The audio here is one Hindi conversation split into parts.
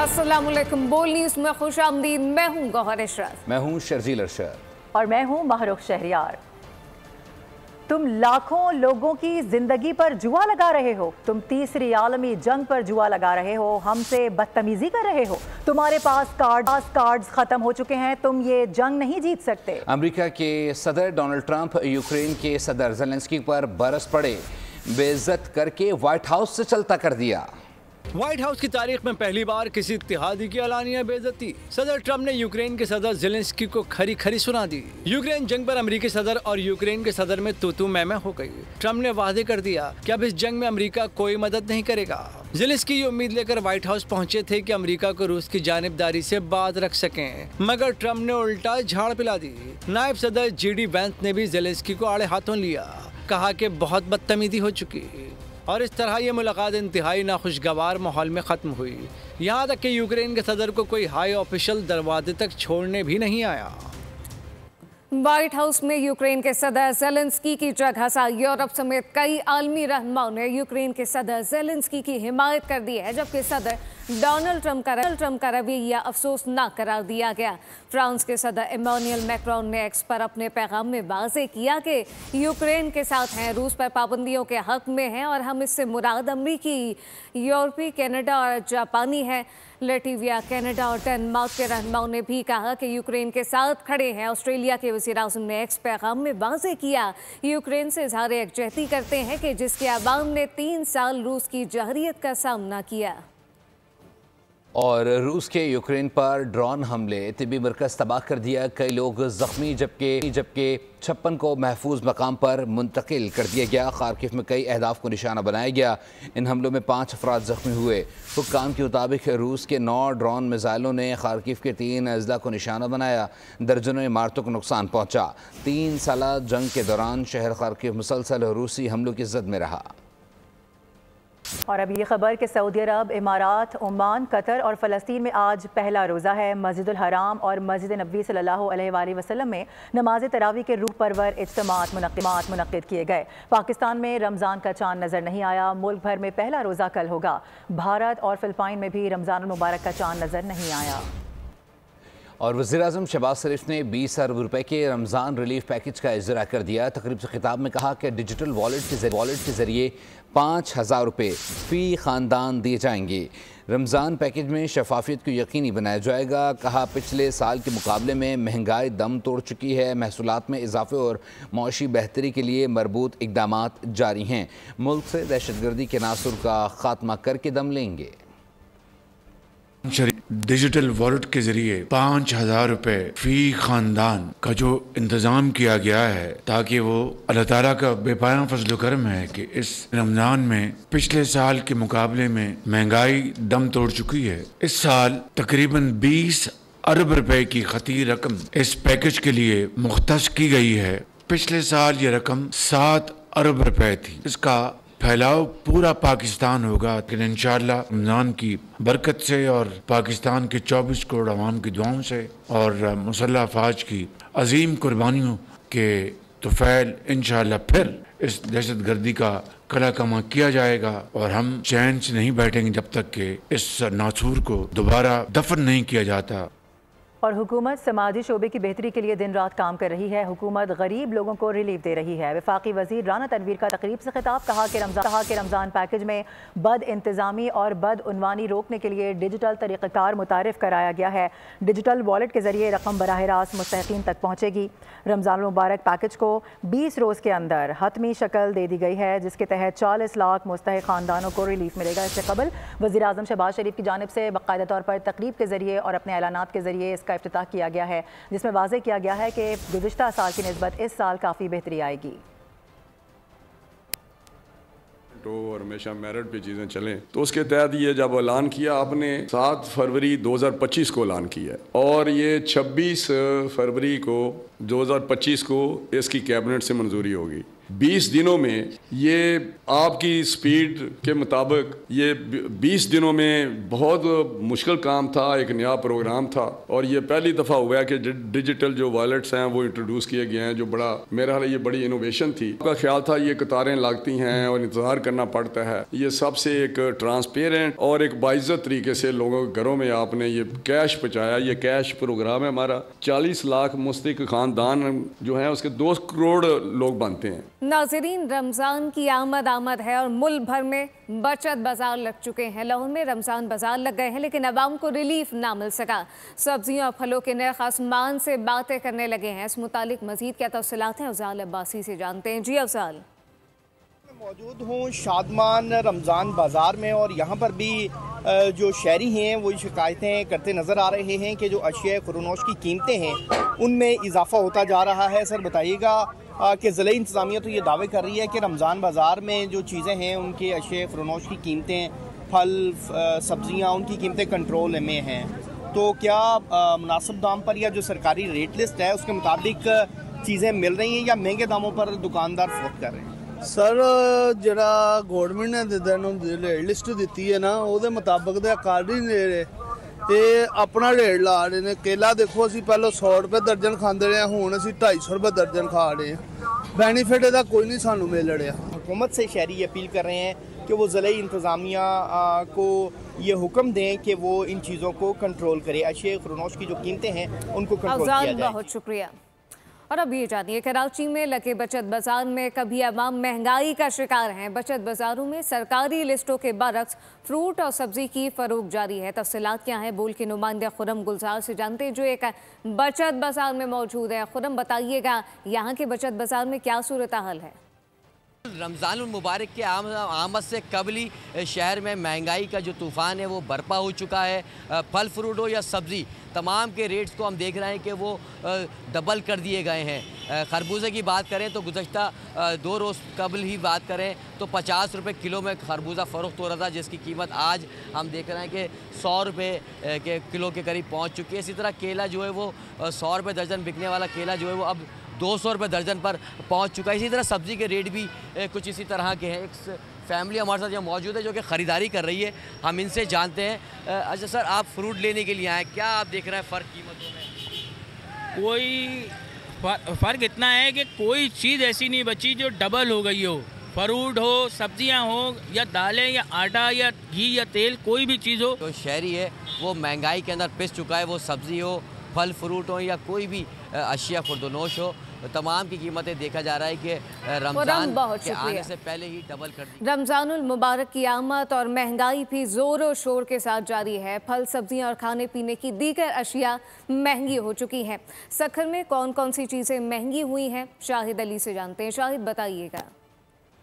अस्सलामुअलैकुम। बोल न्यूज़ में खुशामदीद। मैं हूँ गौहर अशरफ। मैं हूँ शर्जील अरशद और मैं हूँ महरुख शहरियार। तुम लाखों लोगों की जिंदगी पर जुआ लगा रहे हो, तुम तीसरी आलमी जंग पर जुआ लगा रहे हो, हमसे बदतमीजी कर रहे हो। तुम्हारे पास कार्ड्स खत्म हो चुके हैं, तुम ये जंग नहीं जीत सकते। अमेरिका के सदर डोनाल्ड ट्रंप यूक्रेन के सदर ज़ेलेंस्की पर बरस पड़े, बेइज्जत करके व्हाइट हाउस से चलता कर दिया। व्हाइट हाउस की तारीख में पहली बार किसी इत्तेहादी की एलानिया बेइज्जती। सदर ट्रंप ने यूक्रेन के सदर ज़ेलेंस्की को खरी खरी सुना दी। यूक्रेन जंग पर अमेरिकी सदर और यूक्रेन के सदर में तू मैं हो गई। ट्रंप ने वादे कर दिया कि अब इस जंग में अमेरिका कोई मदद नहीं करेगा। ज़ेलेंस्की ये उम्मीद लेकर व्हाइट हाउस पहुंचे थे कि अमेरिका को रूस की जानिबदारी से बात रख सकें, मगर ट्रंप ने उल्टा झाड़ पिला दी। नायब सदर JD वैंस ने भी ज़ेलेंस्की को आड़े हाथों लिया, कहा कि बहुत बदतमीजी हो चुकी और इस तरह ये मुलाकात इंतहाई नाखुशगवार माहौल में ख़त्म हुई। यहाँ तक कि यूक्रेन के सदर को कोई हाई ऑफिशियल दरवाजे तक छोड़ने भी नहीं आया। व्हाइट हाउस में यूक्रेन के सदर ज़ेलेंस्की की जगह सा यूरोप समेत कई आलमी रहनुमाओं ने यूक्रेन के सदर ज़ेलेंस्की की हिमायत कर दी है, जबकि सदर डोनाल्ड ट्रंप का रवैया अफसोसनाक करार दिया गया। फ्रांस के सदर इमैनुअल मैक्रोन ने एक्स पर अपने पैगाम में वाज़ेह किया कि यूक्रेन के साथ हैं, रूस पर पाबंदियों के हक में हैं और हम इससे मुराद अमरीकी, यूरोपी, कनाडा और जापानी है। लैटविया, कनाडा और डेनमार्क के रहनुमाओं ने भी कहा कि यूक्रेन के साथ खड़े हैं। ऑस्ट्रेलिया के वज़ीर-ए-आज़म ने एक्स पैगाम में वाज़ेह किया, यूक्रेन से इज़हार यकजहती करते हैं कि जिसके अवाम ने 3 साल रूस की जहरीत का सामना किया। और रूस के यूक्रेन पर ड्रोन हमले, तिब्बी मरकज़ तबाह कर दिया, कई लोग ज़ख्मी, जबकि 56 को महफूज मकाम पर मुंतकिल कर दिया गया। खार्किव में कई अहदाफ को निशाना बनाया गया। इन हमलों में 5 अफराद ज़ख्मी हुए। हुक्काम के मुताबिक रूस के 9 ड्रोन मिसाइलों ने खार्किव के 3 अजला को निशाना बनाया। दर्जनों इमारतों को नुकसान पहुँचा। 3 साला जंग के दौरान शहर खार्किव मुसलसल रूसी हमलों की जद में रहा। और अब ये खबर कि सऊदी अरब, इमारात, ओमान, कतर और फ़लस्तीन में आज पहला रोज़ा है। मस्जिदुल हराम और मस्जिद नबी सल्लल्लाहु अलैहि वसल्लम में नमाज तरावी के रूह परवर इज्तिमात मुनक्किद किए गए। पाकिस्तान में रमज़ान का चांद नज़र नहीं आया। मुल्क भर में पहला रोज़ा कल होगा। भारत और फ़िलिपाइन में भी रमज़ान मुबारक का चांद नज़र नहीं आया। और वज़ीर-ए-आज़म शहबाज शरीफ ने 20 अरब रुपए के रमज़ान रिलीफ पैकेज का इजरा कर दिया। तकरीब से खिताब में कहा कि डिजिटल वॉलेट के ज़रिए 5,000 रुपये फ़ी ख़ानदान दिए जाएंगे। रमज़ान पैकेज में शफाफियत को यकीनी बनाया जाएगा। कहा पिछले साल के मुकाबले में महंगाई दम तोड़ चुकी है। महसूलात में इजाफे और मौशी बेहतरी के लिए मरबूत इक़दामात जारी हैं। मुल्क से दहशतगर्दी के नासुर का खात्मा करके दम लेंगे। डिजिटल वॉलेट के जरिए 5,000 रुपए फी खानदान का जो इंतजाम किया गया है, ताकि वो अल्लाह ताला का बेपाया फजल करम है कि इस रमजान में पिछले साल के मुकाबले में महंगाई दम तोड़ चुकी है। इस साल तकरीबन 20 अरब रुपए की खती रकम इस पैकेज के लिए मुख्तस की गई है। पिछले साल ये रकम 7 अरब रुपए थी। इसका फैलाव पूरा पाकिस्तान होगा, लेकिन इंशाअल्लाह रमज़ान की बरकत से और पाकिस्तान के 24 करोड़ अवाम की दुआओं से और मुसल्लह अफवाज की अजीम कुर्बानियों के तुफैल इंशाअल्लाह फिर इस दहशत गर्दी का कला कमा किया जाएगा और हम चैन से नहीं बैठेंगे जब तक कि इस नासूर को दोबारा दफन नहीं किया जाता। और हुकूमत समाजी शोबे की बेहतरी के लिए दिन रात काम कर रही है। हुकूमत गरीब लोगों को रिलीफ दे रही है। वफाकी वजीर राना तनवीर का तकरीब से खिताब, कहा कि रमज़ान पैकेज में बद इंतज़ामी और बद उन्वानी रोकने के लिए डिजिटल तरीक़ाकार मुतारिफ कराया गया है। डिजिटल वॉलेट के ज़रिए रकम बराह रास्त मुस्तहिक़ीन तक पहुँचेगी। रमज़ान मुबारक पैकेज को 20 रोज़ के अंदर हतमी शक्ल दे दी गई है, जिसके तहत 40 लाख मुस्तहिक़ ख़ानदानों को रिलीफ मिलेगा। इससे कबल वज़ीर-ए-आज़म शहबाज शरीफ की जानिब से बाकायदा तौर पर तकरीब के ज़रिए और अपने ऐलानात के ज़रिए इसका इफ्तिताह किया गया है, जिसमें वाज़ेह किया गया है कि गुज़िश्ता साल की निस्बत इस साल काफ़ी बेहतरी आएगी। तो और हमेशा मेरिट पे चीज़ें चलें, तो उसके तहत ये जब ऐलान किया आपने 7 फरवरी 2025 को ऐलान किया और ये 26 फरवरी को 2025 को इसकी कैबिनेट से मंजूरी होगी। 20 दिनों में ये आपकी स्पीड के मुताबिक ये 20 दिनों में बहुत मुश्किल काम था, एक नया प्रोग्राम था और ये पहली दफ़ा हुआ है कि डिजिटल जो वॉलेट्स हैं वो इंट्रोड्यूस किए गए हैं, जो बड़ा मेरा ख्याल ये बड़ी इनोवेशन थी। आपका ख्याल था ये कतारें लगती हैं और इंतज़ार करना पड़ता है, ये सबसे एक ट्रांसपेरेंट और एक बाइज्जत तरीके से लोगों के घरों में आपने ये कैश पहुँचाया। ये कैश प्रोग्राम है हमारा, 40 लाख मुस्तहिक ख़ानदान जो हैं उसके 2 करोड़ लोग बनते हैं। नाज़रीन, रमज़ान की आमद है और मुल्क भर में बचत बाजार लग चुके हैं। लाहौर में रमज़ान बाजार लग गए हैं लेकिन अवाम को रिलीफ ना मिल सका। सब्जियों और फलों के नर्ख आसमान से बातें करने लगे हैं। इस मुतालिक मजीद क्या तफसीलात हैं अफजाल अब्बासी से जानते हैं। जी अफजाल। मौजूद हूँ शादमान रमज़ान बाज़ार में और यहाँ पर भी जो शहरी हैं वो शिकायतें करते नज़र आ रहे हैं कि जो अशिया खुरनोश की कीमतें हैं उनमें इजाफा होता जा रहा है। सर बताइएगा कि ज़िला इंतज़ामिया तो ये दावे कर रही है कि रमज़ान बाज़ार में जो चीज़ें हैं उनके अशिया खुरनोश की कीमतें, फल सब्ज़ियाँ, उनकी कीमतें कंट्रोल में हैं, तो क्या मुनासिब दाम पर या जो सरकारी रेट लिस्ट है उसके मुताबिक चीज़ें मिल रही हैं या महंगे दामों पर दुकानदार फरोख्त कर रहे हैं? सर जरा गौरमेंट ने रेट लिस्ट दी है ना वो मुताबिक तो कर ही नहीं रहे, ये अपना रेट ला रहे हैं। केला देखो असी पहले 100 रुपये दर्जन खाते रहे, हूँ असी 250 रुपये दर्जन खा रहे हैं, बेनीफिट इसका कोई नहीं सानू मिल रहा। हुकूमत से शहरी अपील कर रहे हैं कि वो ज़िला इंतज़ामिया को ये हुक्म दें कि वो इन चीज़ों को कंट्रोल करे, अशिया खुरनोश की जो कीमतें हैं उनको कंट्रोल किया जाए। बहुत शुक्रिया। और अब ये जानिए, कराची में लगे बचत बाजार में कभी आवाम महंगाई का शिकार हैं। बचत बाजारों में सरकारी लिस्टों के बरक्स फ्रूट और सब्जी की फरोख्त जारी है। तफसीलात क्या है बोल के नुमाइंदे खुरम गुलजार से जानते हैं जो एक बचत बाजार में मौजूद है। खुरम बताइएगा यहाँ के बचत बाजार में क्या सूरत हाल है? रमज़ानुल मुबारक के आमद से कबल ही शहर में महंगाई का जो तूफ़ान है वो बर्पा हो चुका है। फल फ्रूट हो या सब्ज़ी, तमाम के रेट्स को हम देख रहे हैं कि वो डबल कर दिए गए हैं। खरबूजे की बात करें तो गुज़श्ता 2 रोज़ कबल ही बात करें तो 50 रुपये किलो में खरबूजा फ़रोख्त हो रहा था, जिसकी कीमत आज हम देख रहे हैं कि 100 रुपये के किलो के करीब पहुँच चुकी है। इसी तरह केला जो है वो 100 रुपये दर्जन बिकने वाला केला जो है वो अब 200 रुपये दर्जन पर पहुंच चुका है। इसी तरह सब्ज़ी के रेट भी कुछ इसी तरह के हैं। एक फैमिली हमारे साथ यहाँ मौजूद है जो कि ख़रीदारी कर रही है, हम इनसे जानते हैं। अच्छा सर, आप फ्रूट लेने के लिए आए, क्या आप देख रहे हैं फ़र्क कीमतों में? कोई फ़र्क इतना है कि कोई चीज़ ऐसी नहीं बची जो डबल हो गई हो। फ्रूट हो, सब्जियां हो या दालें या आटा या घी या तेल, कोई भी चीज़ हो। तो शहरी है वो महंगाई के अंदर पिस चुका है, वो सब्ज़ी हो, फल फ्रूट हो या कोई भी अशिया खुर्दनोश हो, तमाम की कीमतें देखा जा रहा है कि रमज़ान के आने से पहले ही डबल कर दी। रमज़ानुल मुबारक की आमद और महंगाई भी ज़ोर शोर के साथ जारी है। फल सब्जियां और खाने पीने की दीगर अशिया महंगी हो चुकी हैं। सखर में कौन कौन सी चीज़ें महंगी हुई हैं, शाहिद अली से जानते हैं। शाहिद बताइएगा।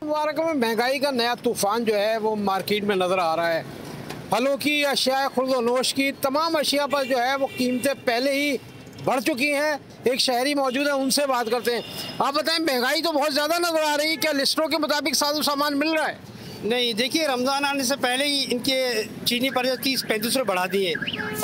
मुबारक में महंगाई का नया तूफ़ान जो है वो मार्केट में नज़र आ रहा है। फलों की, अशिया खुर्दनोश की, तमाम अशिया पर जो है वो कीमतें पहले ही बढ़ चुकी हैं। एक शहरी मौजूद है, उनसे बात करते हैं। आप बताएं, महंगाई तो बहुत ज़्यादा नज़र आ रही है, क्या लिस्टों के मुताबिक साजो सामान मिल रहा है? नहीं, देखिए रमज़ान आने से पहले ही इनके चीनी पर 30-35 रुपये बढ़ा दिए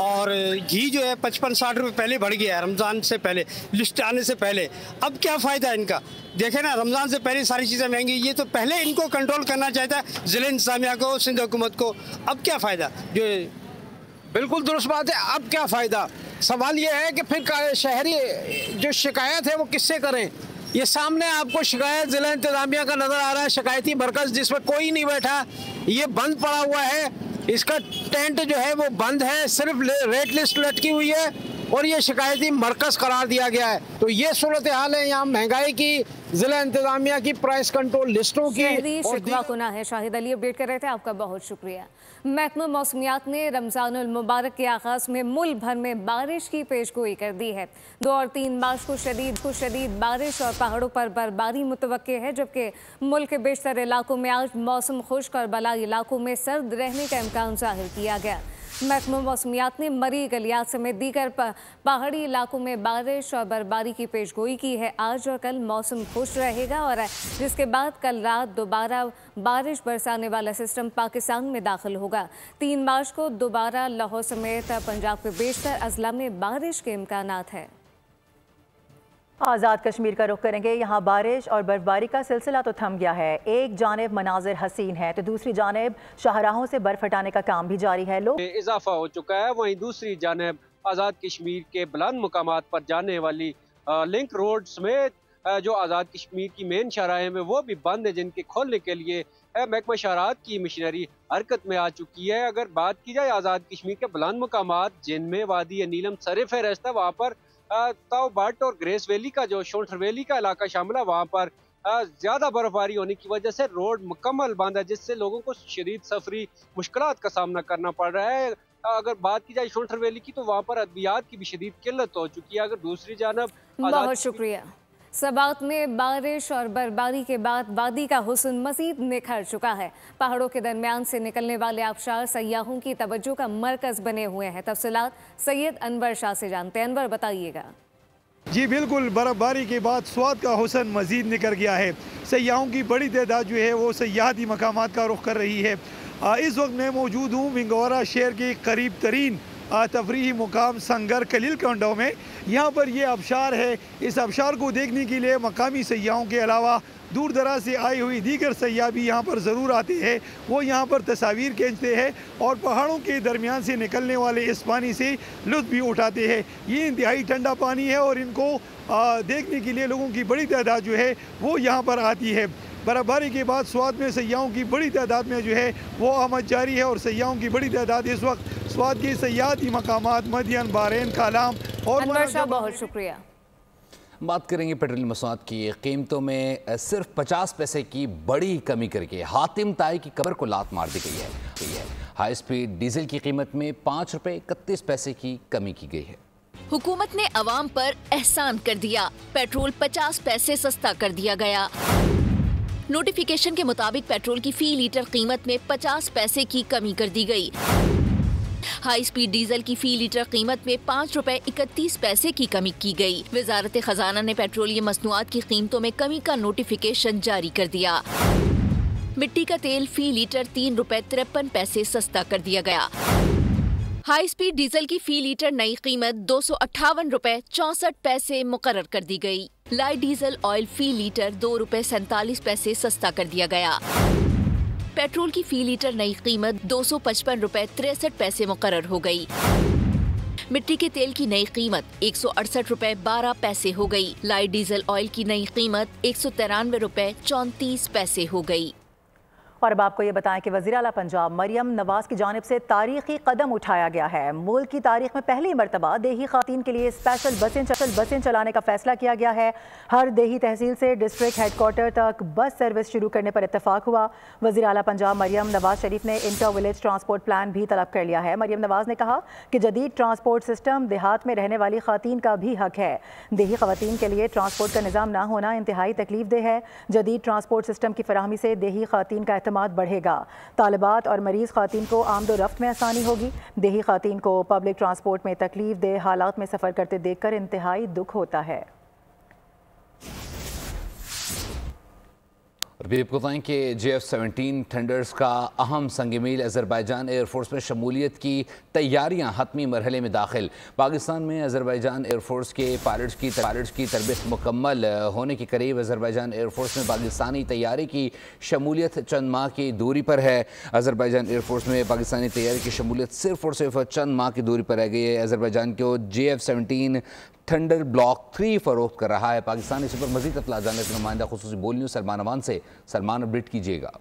और घी जो है 55-60 रुपये पहले बढ़ गया है रमज़ान से पहले, लिस्ट आने से पहले। अब क्या फ़ायदा है इनका? देखें ना, रमज़ान से पहले सारी चीज़ें महंगी, ये तो पहले इनको कंट्रोल करना चाहता है ज़िला इंतज़ामिया को, सिंध हुकूमत को। अब क्या फ़ायदा? जो बिल्कुल दुरुस्त बात है, अब क्या फ़ायदा? सवाल ये है कि फिर शहरी जो शिकायत है वो किससे करें? ये सामने आपको शिकायत ज़िला इंतज़ामिया का नज़र आ रहा है, शिकायती मरकज़ जिसमें कोई नहीं बैठा, ये बंद पड़ा हुआ है। इसका टेंट जो है वो बंद है, सिर्फ रेट लिस्ट लटकी हुई है और ये शिकायती मरकज़ करार दिया गया है। तो ये सूरत हाल है यहाँ महंगाई की, ज़िला इंतज़ामिया की, प्राइस कंट्रोल लिस्टों की। शिकवा गुना है। शाहिद अली अपडेट कर रहे थे, आपका बहुत शुक्रिया। महकमा मौसमियात ने रमज़ानुल मुबारक के आगाज़ में मुल्क भर में बारिश की पेशगोई कर दी है। 2 और 3 मार्च को शदीद बारिश और पहाड़ों पर बर्फबारी मुतवक्के है, जबकि मुल्क के बेशतर इलाकों में आज मौसम खुश्क और बलाई इलाकों में सर्द रहने का इम्कान जाहिर किया गया। महकमा मौसमियात ने मरी गलियात समेत दीगर पहाड़ी इलाकों में बारिश और बर्फबारी की पेशगोई की है। आज और कल मौसम खुश रहेगा और जिसके बाद कल रात दोबारा बारिश बरसाने वाला सिस्टम पाकिस्तान में दाखिल होगा। 3 मार्च को दोबारा लाहौर समेत पंजाब के बेशतर अजला में बारिश के इम्कानात है। आज़ाद कश्मीर का रुख करेंगे। यहाँ बारिश और बर्फबारी का सिलसिला तो थम गया है। एक जानिब मनाजिर हसीन है तो दूसरी जानिब शाहराहों से बर्फ हटाने का काम भी जारी है। लोग इजाफा हो चुका है। वहीं दूसरी जानिब आज़ाद कश्मीर के बुलंद मुकामात पर जाने वाली लिंक रोड समेत जो आज़ाद कश्मीर की मेन शाहराहें हैं वो भी बंद है, जिनके खोलने के लिए महकमा शाहरात की मशीनरी हरकत में आ चुकी है। अगर बात की जाए आज़ाद कश्मीर के बुलंद मुकामात जिनमें वादी नीलम सर फहरिस्त है, वहाँ पर ताओ बट और ग्रेस वैली का जो शोल्टर वैली का इलाका शामिल है, वहाँ पर ज़्यादा बर्फबारी होने की वजह से रोड मुकम्मल बंद है, जिससे लोगों को शदीद सफरी मुश्किलात का सामना करना पड़ रहा है। अगर बात की जाए शोल्टर वैली की तो वहाँ पर अद्वियात की भी शदीद किल्लत हो चुकी है। अगर दूसरी जानब बहुत शुक्रिया। सबात में बारिश और बर्फबारी के बाद वादी का हुस्न मजीद निखर चुका है। पहाड़ों के दरमियान से निकलने वाले आबशार सयाहों की तवज्जो का मरकज बने हुए हैं। तफसीलात सैयद अनवर शाह से जानते हैं। अनवर बताइएगा। जी बिल्कुल, बर्फबारी के बाद स्वाद का हुस्न मजीद निकल गया है। सयाहों की बड़ी तादाद जो है वो सयाहती मकामात का रुख कर रही है। इस वक्त मैं मौजूद हूँ विंगोरा शहर के करीब तरीन तफरीही मुकाम संगर कलील कांडो में। यहाँ पर ये आबशार है। इस आबशार को देखने के लिए मकामी सयाहों के अलावा दूर दराज से आई हुई दीगर सयाह भी यहाँ पर ज़रूर आते हैं। वो यहाँ पर तस्वीर खींचते हैं और पहाड़ों के दरमियान से निकलने वाले इस पानी से लुत्फ़ भी उठाते हैं। ये इंतहाई ठंडा पानी है और इनको देखने के लिए लोगों की बड़ी तादाद जो है वो यहाँ पर आती है। बर्फबारी के बाद स्वाद में सयाहों की बड़ी तादाद में जो है वो आमद जारी है और सयाहों की बड़ी तादाद इस वक्त स्वाद के सयाहती मकामात मदियन, बारेन, कालाम और बहुत शुक्रिया। बात करेंगे पेट्रोलियम मसनूआत की कीमतों में सिर्फ 50 पैसे की बड़ी कमी करके हातिम ताई की कब्र को लात मार दी गई है। हाई स्पीड डीजल की कीमत में 5 रुपए 31 पैसे की कमी की गई है। हुकूमत ने अवाम पर एहसान कर दिया, पेट्रोल 50 पैसे सस्ता कर दिया गया। नोटिफिकेशन के मुताबिक पेट्रोल की फी लीटर कीमत में 50 पैसे की कमी कर दी गई। हाई स्पीड डीजल की फी लीटर कीमत में 5 रुपए 31 पैसे की कमी की गई। वजारत खजाना ने पेट्रोलियम मसनूआत की कीमतों में कमी का नोटिफिकेशन जारी कर दिया। मिट्टी का तेल फी लीटर 3 रुपए 53 पैसे सस्ता कर दिया गया। हाई स्पीड डीजल की फी लीटर नई कीमत 258 रुपए 64 पैसे मुकर्रर कर दी गई। लाइट डीजल ऑयल फी लीटर 2 रुपए 47 पैसे सस्ता कर दिया गया। पेट्रोल की फी लीटर नई कीमत 255 रुपए 63 पैसे मुकर्रर हो गई। मिट्टी के तेल की नई कीमत 168 रुपए 12 पैसे हो गई। लाइट डीजल ऑयल की नई कीमत 193 रुपए 34 पैसे हो गई। और अब आपको ये बताएं कि वज़ीर आला पंजाब मरियम नवाज की जानिब से तारीखी कदम उठाया गया है। मुल्क की तारीख में पहली मरतबा देही खातीन के लिए स्पेशल बसें चलाने का फैसला किया गया है। हर देही तहसील से डिस्ट्रिक्ट हेडक्वार्टर तक बस सर्विस शुरू करने पर इत्तेफाक हुआ। वज़ीर आला पंजाब मरियम नवाज शरीफ ने इंटर विलेज ट्रांसपोर्ट प्लान भी तलब कर लिया है। मरियम नवाज ने कहा कि जदीद ट्रांसपोर्ट सिस्टम देहात में रहने वाली खातीन का भी हक है। देही खवातीन के लिए ट्रांसपोर्ट का निज़ाम ना होना इंतहाई तकलीफ देह है। जदीद ट्रांसपोर्ट सिस्टम की फराहमी से देही खातीन का बढ़ेगा। तालिबात और मरीज खातीन को आमदोरफ्त में आसानी होगी। देही खातीन को पब्लिक ट्रांसपोर्ट में तकलीफ दे हालात में सफ़र करते देखकर इंतहाई दुख होता है। और भी आपको बताएं कि JF-17 थंडर्स का अहम संगमील अजरबैजान एयरफोर्स में शमूलियत की तैयारियां हतमी मरहले में दाखिल। पाकिस्तान में अजरबैजान एयरफोर्स के पायलट्स की तरबियत मुकम्मल होने के करीब अजरबैजान एयरफोर्स में पाकिस्तानी तैयारी की शमूलियत चंद माह की दूरी पर है। अजरबैजान एयरफोर्स में पाकिस्तानी तैयारी की शमूलियत सिर्फ और सिर्फ चंद माह की दूरी पर रह गई है। अजरबैजान को JF-17 थंडर ब्लॉक 3 फरोख्त कर रहा है। पाकिस्तान इस पर मजीद इत्तला जानने के नुमाइंदा खुसूसी बोल न्यूज़ सलमान अमान से। सलमान अपडेट कीजिएगा।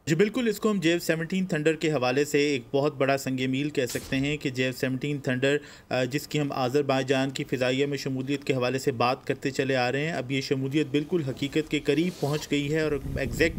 जी बिल्कुल, इसको हम JF-17 थंडर के हवाले से एक बहुत बड़ा संग मील कह सकते हैं कि JF-17 थंडर जिसकी हम आज़रबाईजान की फ़िज़ाइया में शमूलियत के हवाले से बात करते चले आ रहे हैं, अब ये शमूलियत बिल्कुल हकीकत के करीब पहुंच गई है। और एग्जैक्ट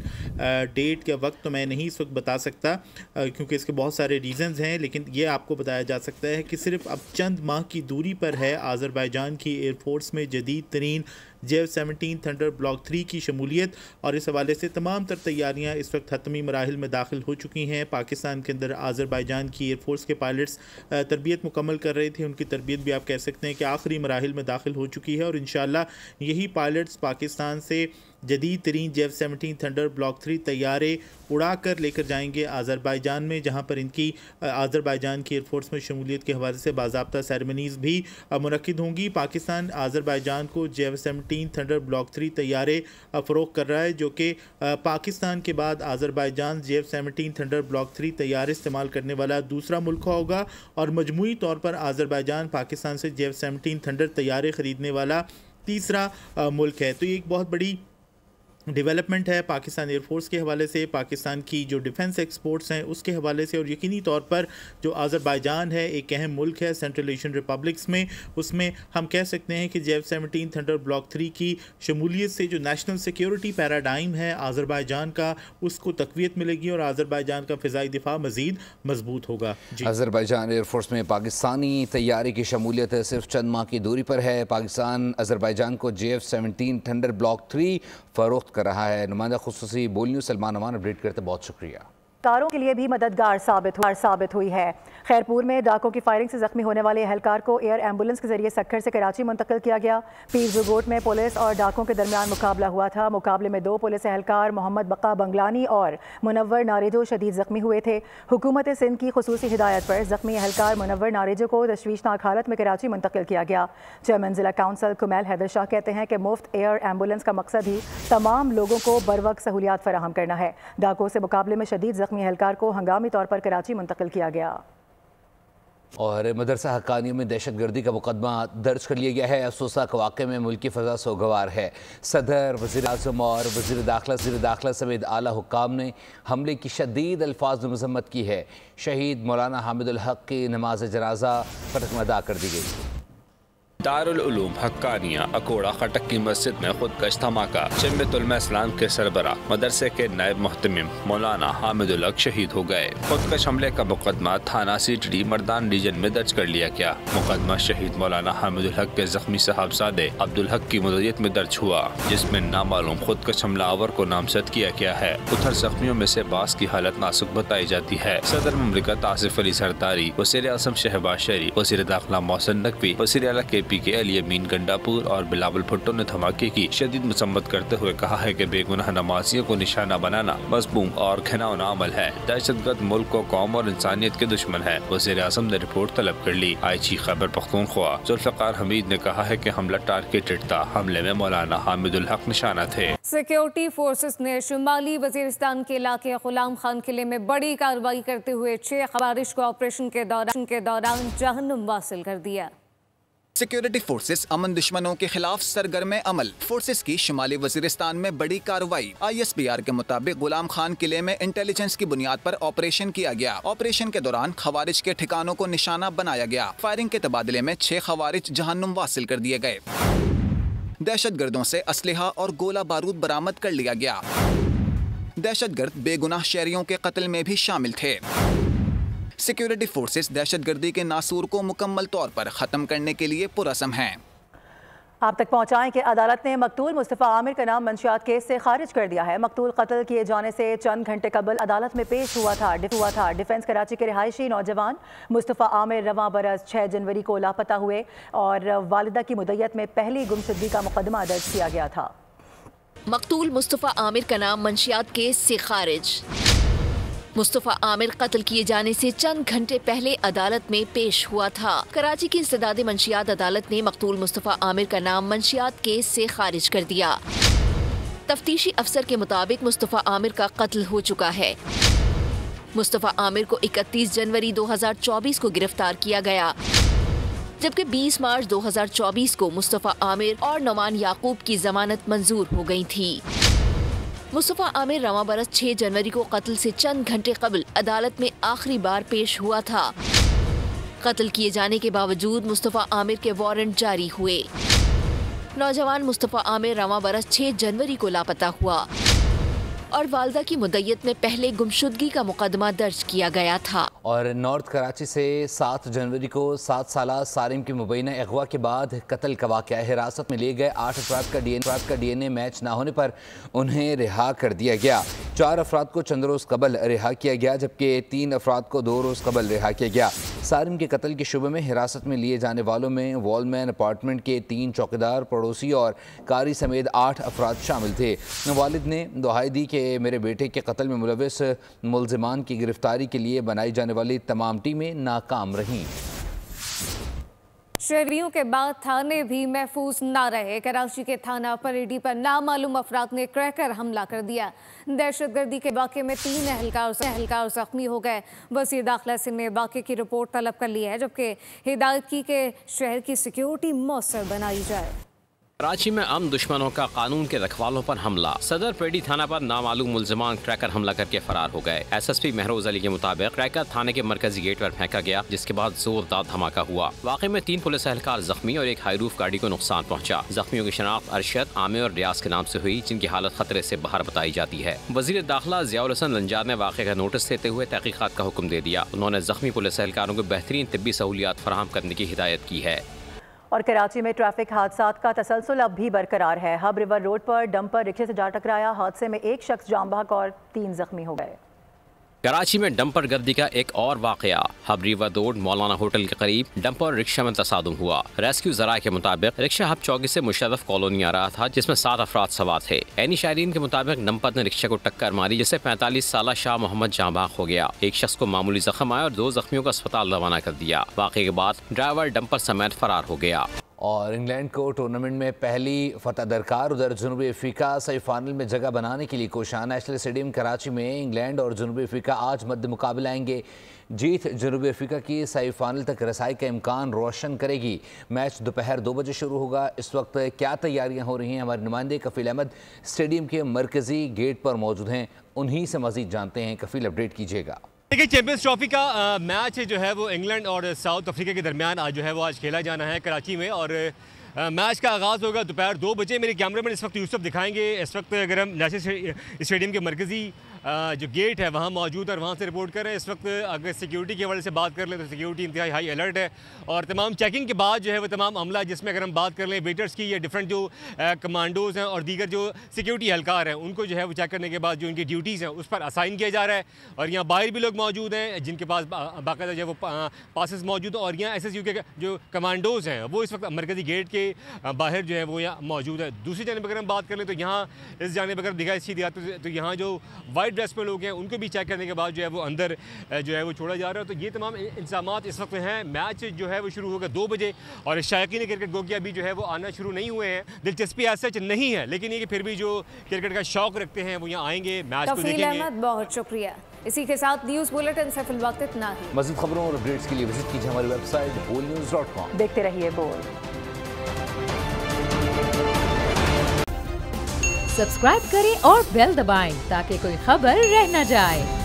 डेट या वक्त तो मैं नहीं इस वक्त बता सकता क्योंकि इसके बहुत सारे रीज़न्स हैं, लेकिन ये आपको बताया जा सकता है कि सिर्फ अब चंद माह की दूरी पर है आज़रबाईजान की एयरफोर्स में जदीद तरीन JF-17 थंडर ब्लॉक 3 की शमूलियत। और इस हवाले से तमाम तर तैयारियाँ इस वक्त हतमी मराहिल में दाखिल हो चुकी हैं। पाकिस्तान के अंदर आज़रबाईजान की एयरफोर्स के पायलट्स तरबियत मुकम्मल कर रहे थे, उनकी तरबियत भी आप कह सकते हैं कि आखिरी मराहिल में दाखिल हो चुकी है। और इंशाअल्लाह यही पायलट्स पाकिस्तान से जदीद तरीन JF-17 थंडर ब्लॉक 3 तैयारे उड़ा कर लेकर जाएंगे आज़रबाईजान में, जहाँ पर इनकी आज़रबाईजान की एयरफोर्स में शमूलियत के हवाले से बाज़ाब्ता सेरेमनीज़ भी मुनक्किद होंगी। पाकिस्तान आज़रबाईजान को JF-17 थंडर ब्लॉक 3 तैयारे फ़रोख्त कर रहा है, जो कि पाकिस्तान के बाद आज़रबाईजान JF-17 थंडर ब्लॉक 3 तैयारे इस्तेमाल करने वाला दूसरा मुल्क होगा और मजमूई तौर पर आज़रबाईजान पाकिस्तान से JF-17 थंडर तैयारे ख़रीदने वाला तीसरा मुल्क है। तो ये एक बहुत बड़ी डेवलपमेंट है पाकिस्तान एयरफोर्स के हवाले से, पाकिस्तान की जो डिफेंस एक्सपोर्ट्स हैं उसके हवाले से, और यकीनी तौर पर जो आज़रबाईजान है एक अहम मुल्क है सेंट्रल एशियन रिपब्लिक्स में, उसमें हम कह सकते हैं कि JF-17 थंडर ब्लॉक 3 की शमूलियत से जो नेशनल सिक्योरिटी पैराडाइम है आज़रबाईजान का, उसको तक़वियत मिलेगी और आज़रबाईजान का फ़िज़ाई दिफा मज़ीद मजबूत होगा। आज़रबाईजान एयरफोर्स में पाकिस्तानी तैयारी की शमूलियत सिर्फ चंद माह की दूरी पर है। पाकिस्तान आज़रबाईजान को JF-17 थंडर ब्लॉक 3 फ़रोख्त कर रहा है। नुमाइंदा खुसूसी बोल न्यूज़ सलमान अमान अपडेट करते, बहुत शुक्रिया। कारों के लिए भी मददगार साबित हुई है। खैरपुर में डाकों की फायरिंग से जख्मी होने वाले एहलकार को एयर एम्बुलेंस के जरिए सक्खर से कराची मुंतकिल किया गया। पीर जुगोट में पुलिस और डाकों के दरमियान मुकाबला हुआ था। मुकाबले में 2 पुलिस एहलकार मोहम्मद बका बंगलानी और मुनव्वर नारेजो शदीद जख्मी हुए थे। हुकूमत सिंध की खुसूसी हिदायत पर जख्मी एहलकार मुनव्वर नारेजो को तशवीशनाक हालत में कराची मुंतकिल किया गया। चेयरमैन जिला काउंसिल कुमैल हैदर शाह कहते हैं कि मुफ्त एयर एम्बुलेंस का मकसद ही तमाम लोगों को बरवक्त सहूलियात फराहम करना है। डाकों से मुकाबले में शदीद जख्मी एहलकार को हंगामी तौर पर कराची मुंतकिल किया गया। और मदरसा हक्कानियों में दहशतगर्दी का मुकदमा दर्ज कर लिया गया है। अफसोसनाक वाक़े में मुल्की फ़ज़ा सोगवार है। सदर, वज़ीर आज़म और वज़ीर दाखिला समेत आला हुक्काम ने हमले की शदीद अल्फाज में मज़म्मत की है। शहीद मौलाना हामिदुल हक की नमाज जनाजा फटक में अदा कर दी गई। दारुल उलूम हक्कानिया अकोड़ा खटक की मस्जिद में खुदकश धमाका। जमीयत उलमा इस्लाम के सरबरा मदरसे के नायब मुहतमिम मौलाना हामिदुल हक शहीद हो गए। खुदकश हमले का मुकदमा थाना सीटड़ी मर्दान रीजन में दर्ज कर लिया गया। मुकदमा शहीद मौलाना हामिदुल हक के जख्मी साहबजादे अब्दुल हक की मददियत में दर्ज हुआ, जिसमें नामालूम खुदकश हमलावर को नामजद किया गया है। उधर जख्मियों में से बास की हालत नाजुक बताई जाती है। सदर मुमलिकत आसिफ अली सरदारी, वज़ीर आज़म शहबाज शरीफ, वज़ीर दाखिला मोहसिन नकवी, वज़ीर आला KP के अली अमीन गंडापुर और बिलावल भुट्टो ने धमाके की शदीद मसम्मत करते हुए कहा है कि बेगुनाह नमाजियों को निशाना बनाना मज़मूम और घिनौना अमल है। दहशतगर्द मुल्क को कौम और इंसानियत के दुश्मन है। वज़ीर आज़म ने रिपोर्ट तलब कर ली। IG खैबर पख्तूनख्वा जुल्फ़िकार हमीद ने कहा है कि हमला टारगेटेड था। हमले में मौलाना हामिदुल हक निशाना थे। सिक्योरिटी फोर्सेस ने शुमाली वजीरिस्तान के इलाके गुलाम खान किले में बड़ी कार्रवाई करते हुए 6 खवारिज को ऑपरेशन के दौरान जहन्नुम वासिल कर दिया। सिक्योरिटी फोर्सेस अमन दुश्मनों के खिलाफ सरगर्म अमल। फोर्सेस की शुमाली वजीरिस्तान में बड़ी कार्रवाई। ISPR के मुताबिक गुलाम खान किले में इंटेलिजेंस की बुनियाद पर ऑपरेशन किया गया। ऑपरेशन के दौरान खवारिज के ठिकानों को निशाना बनाया गया। फायरिंग के तबादले में 6 खवारिज जहन्नुम वासिल कर दिए गए। दहशतगर्दों से असलहा और गोला बारूद बरामद कर लिया गया। दहशतगर्द बेगुनाह शहरियों के कत्ल में भी शामिल थे। सिक्योरिटी फोर्सेस दहशतगर्दी के नासूर को मुकम्मल तौर पर ख़त्म करने के लिए पुरअज़्म हैं। आप तक पहुंचाएं कि अदालत ने मकतूल मुस्तफ़ा आमिर का नाम मंशियात केस से खारिज कर दिया है। मकतूल कत्ल किए जाने से चंद घंटे कबल अदालत में पेश हुआ था। डिफेंस कराची के रिहायशी नौजवान मुस्तफ़ा आमिर रवां बरस 6 जनवरी को लापता हुए और वालिदा की मुद्दत में पहली गुमशुदगी का मुकदमा दर्ज किया गया था। मकतूल मुस्तफ़ा आमिर का नाम मंशियात केस से खारिज। मुस्तफ़ा आमिर कत्ल किए जाने से चंद घंटे पहले अदालत में पेश हुआ था। कराची की इंसदाद मंशियात अदालत ने मकतूल मुस्तफ़ा आमिर का नाम मंशियात केस से खारिज कर दिया। तफ्तीशी अफसर के मुताबिक मुस्तफ़ा आमिर का कत्ल हो चुका है। मुस्तफ़ा आमिर को 31 जनवरी 2024 को गिरफ्तार किया गया, जबकि 20 मार्च 2024 को मुस्तफ़ा आमिर और नौमान याकूब की जमानत मंजूर हो गई थी। मुस्तफ़ा आमिर रवां बरस 6 जनवरी को कत्ल से चंद घंटे कबल अदालत में आखिरी बार पेश हुआ था। कत्ल किए जाने के बावजूद मुस्तफ़ा आमिर के वारंट जारी हुए। नौजवान मुस्तफ़ा आमिर रवां बरस 6 जनवरी को लापता हुआ और वालदा की मुद्दत में पहले गुमशुदगी का मुकदमा दर्ज किया गया था। और नॉर्थ कराची से 7 जनवरी को 7 साला सारिम की मुबैना अगवा के बाद कत्ल का वाक़या। हिरासत में लिए गए 8 अफराद का DNA मैच ना होने पर उन्हें रिहा कर दिया गया। 4 अफराद को चंद रोज़ कबल रिहा किया गया, जबकि 3 अफराद को 2 रोज़ कबल रिहा किया गया। सारिम के कत्ल के शुबे में हिरासत में लिए जाने वालों में वॉलमैन अपार्टमेंट के 3 चौकीदार, पड़ोसी और कारी समेत 8 अफराद शामिल थे। वालिद ने दुहाई दी कि मेरे बेटे के कत्ल में मुलविस मुलजिमान की गिरफ्तारी के लिए बनाई जाने वाली तमाम टीमें नाकाम रहीं। शहरियों के बाद थाने भी महफूज ना रहे। कराची के थाना परेडी पर नामालूम अफराद ने क्रैकर हमला कर दिया। दहशतगर्दी के वाक़े में 3 एहलकार जख्मी हो गए। वज़ीर दाखिला सिंध ने वाक़े की रिपोर्ट तलब कर ली है, जबकि हिदायत की कि शहर की सिक्योरिटी मौसर बनाई जाए। कराची में अमन दुश्मनों का कानून के रखवालों पर हमला। सदर पेडी थाना पर नामालूम मुलजिमान क्रैकर हमला करके फरार हो गए। SSP महरोज अली के मुताबिक क्रैकर थाने के मरकजी गेट पर फेंका गया, जिसके बाद जोरदार धमाका हुआ। वाक़े में 3 पुलिस एहलकार जख्मी और एक हाईरूफ गाड़ी को नुकसान पहुंचा। जख्मियों की शनाख्त अरशद, आमिर और रियाज के नाम से हुई, जिनकी हालत खतरे से बाहर बताई जाती है। वज़ीर दाखिला ज़ियाउल हसन लंजार ने वाक़े का नोटिस देते हुए तहकीकात का हुक्म दे दिया। उन्होंने जख्मी पुलिस एहलकारों को बेहतरीन तिब्बी सहूलियात फराहम करने की हिदायत की है। और कराची में ट्रैफिक हादसात का तसलसल अब भी बरकरार है। हब रिवर रोड पर डंपर रिक्शे से जा टकराया। हादसे में 1 शख्स जाम बहक और 3 जख्मी हो गए। कराची में डंपर गर्दी का एक और वाकया। हब रिवर रोड मौलाना होटल के करीब डंपर रिक्शा में तसादुम हुआ। रेस्क्यू जराए के मुताबिक रिक्शा हब चौकी से मुशर्रफ कॉलोनी आ रहा था, जिसमें 7 अफराद सवार थे। ऐनी शायरीन के मुताबिक डंपर ने रिक्शा को टक्कर मारी, जिससे 45 साला शाह मोहम्मद जाँ बहक हो गया। एक शख्स को मामूली जख्म आया और 2 जख्मियों को अस्पताल रवाना कर दिया। वाक़े के बाद ड्राइवर डंपर समेत फरार हो गया। और इंग्लैंड को टूर्नामेंट में पहली फतह दरकार। उधर जनूबी अफ्रीका सेमीफाइनल में जगह बनाने के लिए कोशिश। नेशनल स्टेडियम कराची में इंग्लैंड और जनूबी अफ्रीका आज मद्दे मुकाबले आएंगे। जीत जनूबी अफ्रीका की सेमीफाइनल तक रसाई का इम्कान रोशन करेगी। मैच दोपहर 2 बजे शुरू होगा। इस वक्त क्या तैयारियां हो रही हैं, हमारे नुमाइंदे कफील अहमद स्टेडियम के मरकजी गेट पर मौजूद हैं, उन्हीं से मजीद जानते हैं। कफील, अपडेट कीजिएगा। देखिए, चैंपियंस ट्रॉफी का मैच जो है वो इंग्लैंड और साउथ अफ्रीका के दरमियान आज जो है वो आज खेला जाना है कराची में। और मैच का आगाज़ होगा दोपहर 2 बजे। मेरे कैमरामैन इस वक्त यूसुफ दिखाएंगे। इस वक्त अगर हम नेशनल स्टेडियम के मरकज़ी जो गेट है वहाँ मौजूद है और वहाँ से रिपोर्ट कर रहे हैं। इस वक्त अगर सिक्योरिटी के हवाले से बात कर लें तो सिक्योरिटी इंतहाई हाई अलर्ट है और तमाम चेकिंग के बाद जो है वो तमाम अमला, जिसमें अगर हम बात कर लें वेटर्स की या डिफरेंट जो कमांडोज़ हैं और दीगर जो सिक्योरिटी एहलकार हैं, उनको जो है वो चेक करने के बाद जो उनकी ड्यूटीज़ हैं उस पर असाइन किया जा रहा है। और यहाँ बाहर भी लोग मौजूद हैं जिनके पास बाकायदा जो है वो पासेस मौजूद हैं। और यहाँ SSU के जो कमांडोज़ हैं वो इस वक्त मरकज़ी गेट के बाहर जो है वो यहाँ मौजूद है। दूसरी जानब अगर हम बात कर लें तो यहाँ इस जानब अगर दिखाई सी दिया तो यहाँ जो वाइट ड्रेस में लोग हैं उनको भी चेक करने के बाद जो है वो अंदर जो है वो छोड़ा जा रहा है। तो ये तमाम इंतजामात इस वक्त हैं। मैच जो है वो शुरू होगा 2 बजे और शायकीन क्रिकेट गो कि अभी जो है वो आना शुरू नहीं हुए हैं। दिलचस्पी ऐसा नहीं है, लेकिन ये कि फिर भी जो क्रिकेट का शौक रखते हैं वो यहाँ आएंगे, मैच को देखेंगे। बहुत शुक्रिया। इसी के साथ न्यूज़ बुलेटिन से फिलहाल इतना ही। मज़ीद खबरों और अपडेट्स के लिए विजिट कीजिए हमारी वेबसाइट bolnews.com। देखते रहिए बोल। सब्सक्राइब करें और बेल दबाएं ताकि कोई खबर रह न जाए।